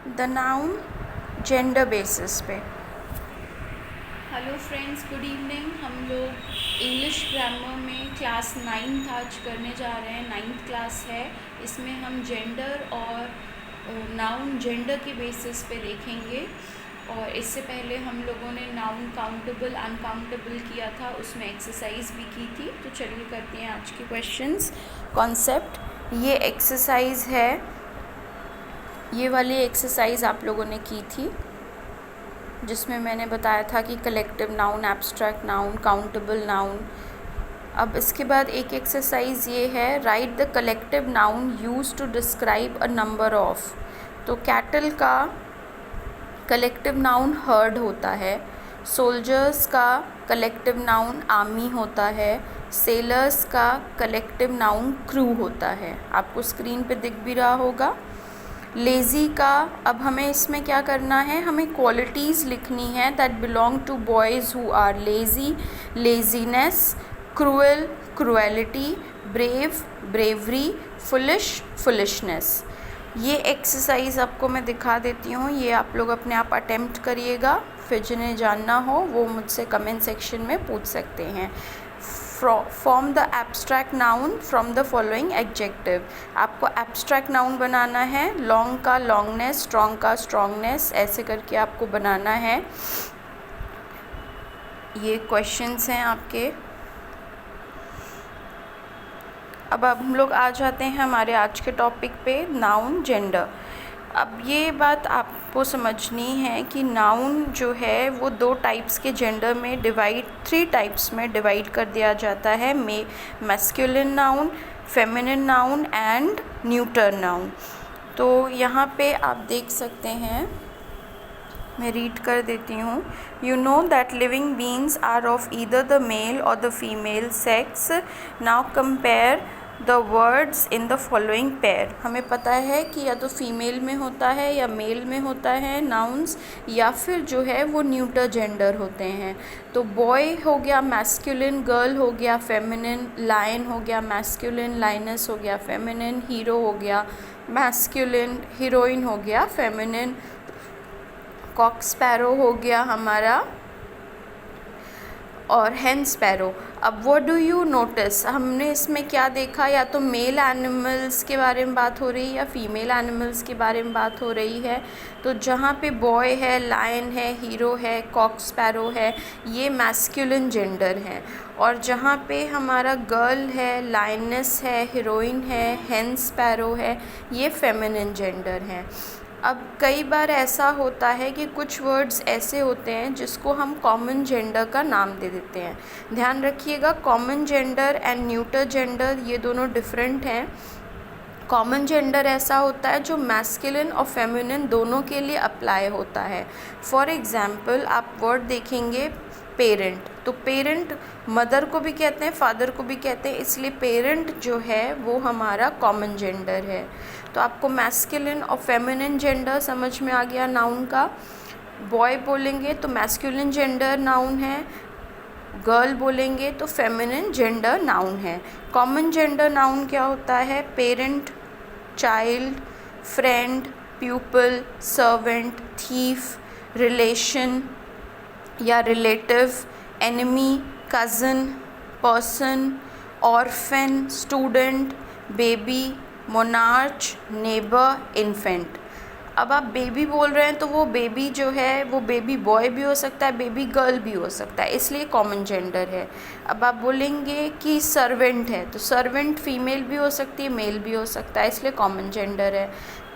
The noun gender basis पे। Hello friends, good evening. हम लोग इंग्लिश ग्रामर में क्लास 9 आज करने जा रहे हैं। 9th क्लास है। इसमें हम जेंडर और नाउन जेंडर के बेसिस पे देखेंगे। और इससे पहले हम लोगों ने नाउन काउंटेबल अनकाउंटेबल किया था, उसमें एक्सरसाइज भी की थी। तो चलिए करते हैं आज के क्वेश्चंस। कॉन्सेप्ट ये एक्सरसाइज है, ये वाली एक्सरसाइज आप लोगों ने की थी जिसमें मैंने बताया था कि collective noun, abstract noun, countable noun. अब इसके बाद एक एक्सरसाइज ये है, write the collective noun use to describe a number of. तो कैटल का कलेक्टिव नाउन हर्ड होता है, सोल्जर्स का कलेक्टिव नाउन आर्मी होता है, सेलर्स का कलेक्टिव नाउन क्रू होता है। आपको स्क्रीन पे दिख भी रहा होगा। लेज़ी का, अब हमें इसमें क्या करना है, हमें क्वालिटीज़ लिखनी है that belong to boys who are lazy, laziness, cruel, cruelty, brave, bravery, foolish, foolishness. ये एक्सरसाइज आपको मैं दिखा देती हूँ, ये आप लोग अपने आप अटेम्प्ट करिएगा। फिर जिन्हें जानना हो वो मुझसे कमेंट सेक्शन में पूछ सकते हैं। Form the abstract noun from the following adjective. आपको एब्स्ट्रैक्ट नाउन बनाना है, लॉन्ग का लॉन्गनेस, स्ट्रॉन्ग का स्ट्रॉन्गनेस, ऐसे करके आपको बनाना है। ये क्वेश्चंस हैं आपके। अब हम लोग आ जाते हैं हमारे आज के टॉपिक पे, नाउन जेंडर। अब ये बात आपको समझनी है कि नाउन जो है वो दो टाइप्स के जेंडर में डिवाइड, 3 टाइप्स में डिवाइड कर दिया जाता है, masculine noun, feminine noun and neuter noun. तो यहाँ पे आप देख सकते हैं, मैं रीड कर देती हूँ। You know that living beings are of either the male or the female sex. Now compare the words in the following pair. हमें पता है कि या तो फीमेल में होता है या मेल में होता है नाउन्स, या फिर जो है वो न्यूटर जेंडर होते हैं। तो बॉय हो गया मैस्कुलिन, गर्ल हो गया फेमिनिन, लायन हो गया मैस्कुलिन, लाइनस हो गया फेमिनिन, हीरो हो गया मैस्कुलिन, हीरोइन हो गया फेमिनिन, कॉक स्पैरो हो गया हमारा, और हेन स्पैरो। अब व्हाट डू यू नोटिस, हमने इसमें क्या देखा, या तो मेल एनिमल्स के बारे में बात हो रही है या फीमेल एनिमल्स के बारे में बात हो रही है। तो जहाँ पे बॉय है, लायन है, हीरो है, कॉक स्पैरो है, ये मैस्कुलिन जेंडर है। और जहाँ पे हमारा गर्ल है, लायनेस है, हीरोइन है, हेन स्पैरो है, ये फेमिनिन जेंडर है। अब कई बार ऐसा होता है कि कुछ वर्ड्स ऐसे होते हैं जिसको हम कॉमन जेंडर का नाम दे देते हैं। ध्यान रखिएगा, common gender and neuter gender ये दोनों डिफरेंट हैं। कॉमन जेंडर ऐसा होता है जो मैस्कुलिन और फेमिनिन दोनों के लिए अप्लाई होता है। फॉर एग्ज़ाम्पल आप वर्ड देखेंगे पेरेंट, तो पेरेंट मदर को भी कहते हैं, फादर को भी कहते हैं, इसलिए पेरेंट जो है वो हमारा कॉमन जेंडर है। तो आपको मैस्कुलिन और फेमिनिन जेंडर समझ में आ गया नाउन का। बॉय बोलेंगे तो मैस्कुलिन जेंडर नाउन है, गर्ल बोलेंगे तो फेमिनिन जेंडर नाउन है। कॉमन जेंडर नाउन क्या होता है, parent, child, friend, pupil, servant, thief, relation या relative, enemy, cousin, person, orphan, student, baby, monarch, neighbour, infant. अब आप बेबी बोल रहे हैं तो वो बेबी जो है वो बेबी बॉय भी हो सकता है, बेबी गर्ल भी हो सकता है, इसलिए कॉमन जेंडर है। अब आप बोलेंगे कि सर्वेंट है, तो सर्वेंट फीमेल भी हो सकती है, मेल भी हो सकता है, इसलिए कॉमन जेंडर है।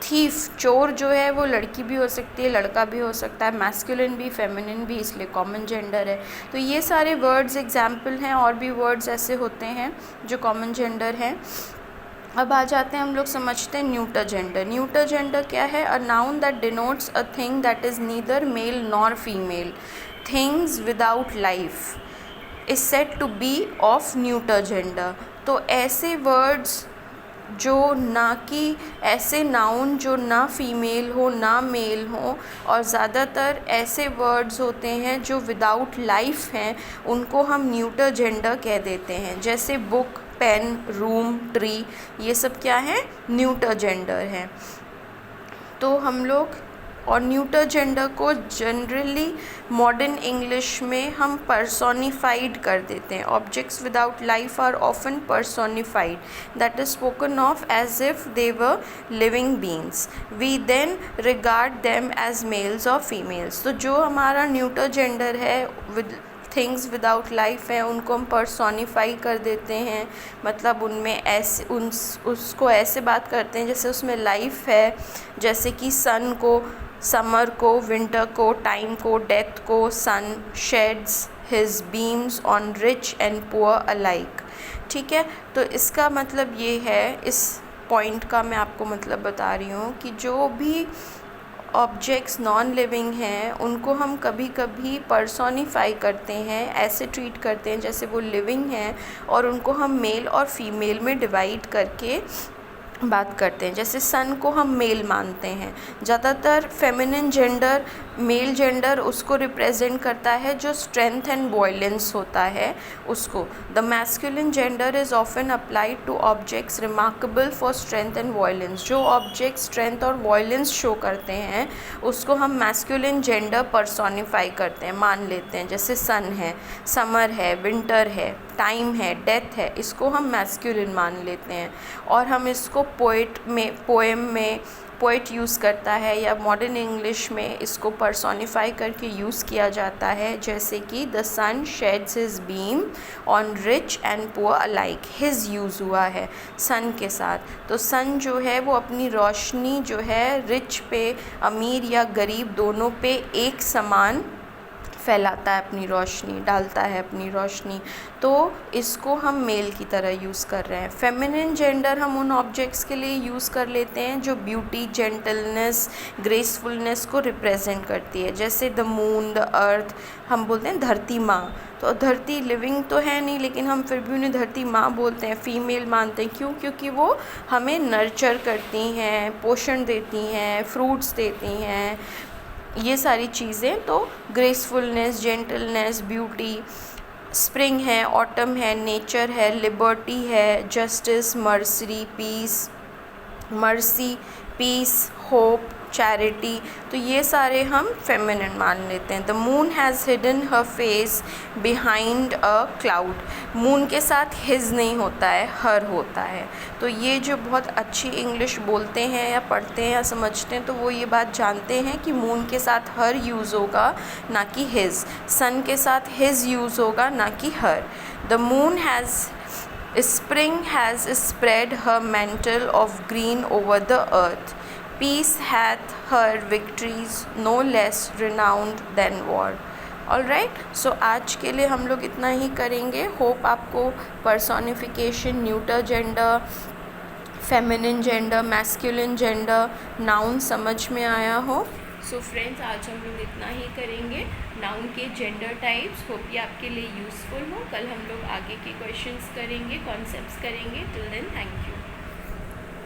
थीफ, चोर जो है वो लड़की भी हो सकती है, लड़का भी हो सकता है, मैस्कुलिन भी फेमिनिन भी, इसलिए कॉमन जेंडर है। तो ये सारे वर्ड्स एग्जाम्पल हैं, और भी वर्ड्स ऐसे होते हैं जो कॉमन जेंडर हैं। अब आ जाते हैं, हम लोग समझते हैं न्यूटर जेंडर। न्यूटर जेंडर क्या है, a noun that denotes a thing that is neither male nor female. Things without life is said to be of neuter gender. तो ऐसे वर्ड्स जो ना कि ऐसे नाउन जो ना फीमेल हो ना मेल हो, और ज़्यादातर ऐसे वर्ड्स होते हैं जो विदाउट लाइफ हैं, उनको हम न्यूटर जेंडर कह देते हैं। जैसे बुक, पेन, रूम, ट्री, ये सब क्या है, न्यूटर जेंडर है। तो हम लोग और न्यूटर जेंडर को जनरली मॉडर्न इंग्लिश में हम पर्सोनिफाइड कर देते हैं. Objects without life are often personified, that is spoken of as if they were living beings. We then regard them as males और फीमेल्स. तो जो हमारा न्यूटर जेंडर है, विद थिंग्स विदाउट लाइफ है, उनको हम पर्सोनिफाई कर देते हैं. मतलब उनमें ऐसे उसको ऐसे बात करते हैं जैसे उसमें लाइफ है. जैसे कि सन को समर को, विंटर को, टाइम को, डेथ को. Sun sheds his beams on rich and poor alike. ठीक है, तो इसका मतलब ये है, इस पॉइंट का मैं आपको मतलब बता रही हूँ कि जो भी ऑब्जेक्ट्स नॉन लिविंग हैं उनको हम कभी कभी पर्सोनिफाई करते हैं, ऐसे ट्रीट करते हैं जैसे वो लिविंग हैं, और उनको हम मेल और फीमेल में डिवाइड करके बात करते हैं. जैसे सन को हम मेल मानते हैं. ज़्यादातर फेमिनिन जेंडर, मेल जेंडर उसको रिप्रेजेंट करता है जो स्ट्रेंथ एंड वॉयलेंस होता है उसको. The masculine gender is often applied two objects remarkable for strength and violence. जो ऑब्जेक्ट स्ट्रेंथ और वॉयलेंस शो करते हैं उसको हम मैस्कुलिन जेंडर पर्सोनिफाई करते हैं, मान लेते हैं. जैसे सन है, समर है, विंटर है, टाइम है, डेथ है, इसको हम मैस्कुलिन मान लेते हैं. और हम इसको पोएम में पोइट यूज़ करता है, या मॉडर्न इंग्लिश में इसको पर्सोनिफाई करके यूज़ किया जाता है. जैसे कि the sun sheds his beam on rich and poor alike. His use हुआ है सन के साथ. तो सन जो है वो अपनी रोशनी जो है रिच पे, अमीर या गरीब दोनों पे एक समान फैलाता है, अपनी रोशनी डालता है अपनी रोशनी. तो इसको हम मेल की तरह यूज़ कर रहे हैं. फेमिनिन जेंडर हम उन ऑब्जेक्ट्स के लिए यूज़ कर लेते हैं जो ब्यूटी, जेंटलनेस, ग्रेसफुलनेस को रिप्रेजेंट करती है. जैसे द मून, द अर्थ, हम बोलते हैं धरती माँ. तो धरती लिविंग तो है नहीं, लेकिन हम फिर भी उन्हें धरती माँ बोलते हैं, फीमेल मानते हैं. क्यों? क्योंकि वो हमें नर्चर करती हैं, पोषण देती हैं, फ्रूट्स देती हैं, ये सारी चीज़ें. तो ग्रेसफुलनेस, जेंटलनेस, ब्यूटी, स्प्रिंग है, ऑटम है, नेचर है, लिबर्टी है, justice, mercy, peace, hope, charity. तो ये सारे हम फेमिनिन मान लेते हैं. The moon has hidden her face behind a cloud. Moon के साथ हिज नहीं होता है, हर होता है. तो ये जो बहुत अच्छी इंग्लिश बोलते हैं या पढ़ते हैं या समझते हैं, तो वो ये बात जानते हैं कि मून के साथ हर यूज़ होगा, ना कि हिज. सन के साथ हिज यूज़ होगा, ना कि her. The moon has Spring has spread her mantle of green over the earth. Peace hath her victories no less renowned than war. Alright, so आज के लिए हम लोग इतना ही करेंगे. होप आपको personification, neuter gender, feminine gender, masculine gender, noun समझ में आया हो. सो फ्रेंड्स, आज हम लोग इतना ही करेंगे नाउन के जेंडर टाइप्स. होप ये आपके लिए यूज़फुल हो. कल हम लोग आगे के क्वेश्चंस करेंगे, कॉन्सेप्ट्स करेंगे. Till then, thank you.